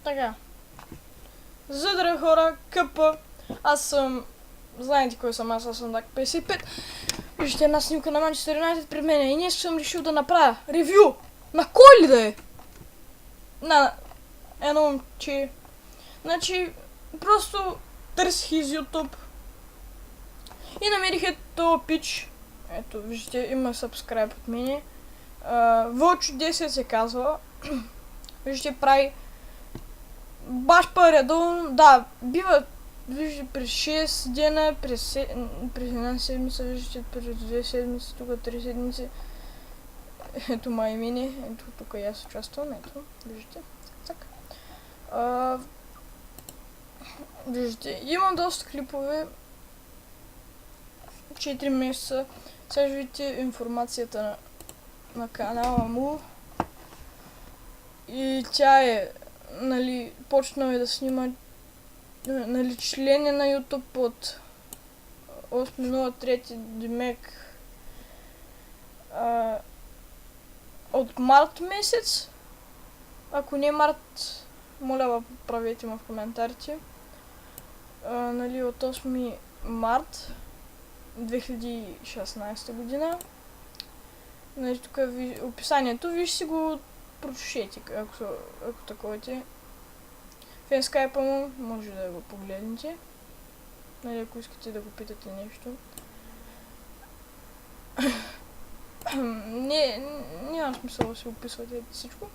Така. Здравейте хора, КП. Аз съм... Знаете кой съм аз съм Dak 55. Виждате една снимка на Манчестър Юнайтед пред мен и днес съм решил да направя ревю. На кой ли да е? На едно момче. Значи, просто търсих из YouTube и намерих ето пич. Ето, виждате, има subscribe от мене. Вълчо 10 се казва. Виждате, прави баш по-редовно, да, бива, виждате, през 6 дена, през една седмица, виждате, през 2 седмици, тук 3 седмици. Ето май мине, ето тук и аз участвам, ето, виждате, так. Виждате, имам доста клипове, 4 месеца, сега видите информацията на канала му. И тя е, нали, почнал е да снима, нали, член е на YouTube от 8.03 демек от март месец. Ако не е март, моля поправете ме в коментарите. Нали, от 8 март 2016 година. Нали, тук е описанието, виж си го, прочушете, ако таковете. В скайпа му може да го погледнете. Нали, ако искате да го питате нещо. Няма смисъл да си описвате всичко.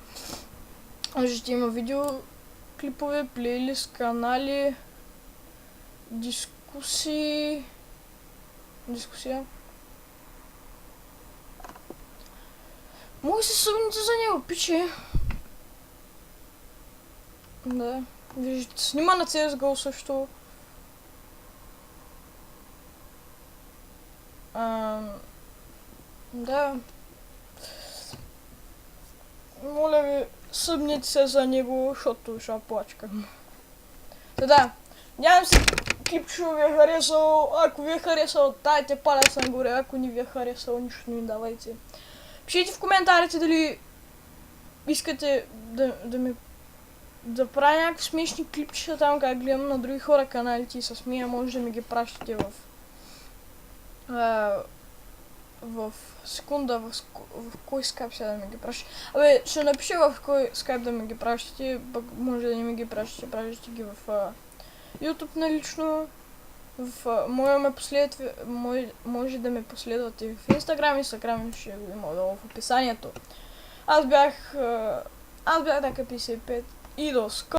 Ще има видео, клипове, плейлист, канали, дискусия. Мога се съмните за него, пиче. Да, виждате, снима на CSGO също. Да. Моля ви, съмните се за него, защото ще плачкам. Да, надявам се клипчето ви е харесал. Ако ви е харесал, дайте палец нагоре. Ако не ви е харесал, нищо не ми давайте. Пишете в коментарите дали искате да правя някакви смешни клипчета там, как гледам на други хора каналите и се смея, може да ми ги пращате в секунда, в кой скайп сега да ми ги пращате. Абе, ще напиша в кой скайп да ми ги пращате, пък може да не ми ги пращате, пращате ги в YouTube налично. Може да ме последвате в Instagram ще го има долу в описанието. Аз бях Dak 55 и до скоро.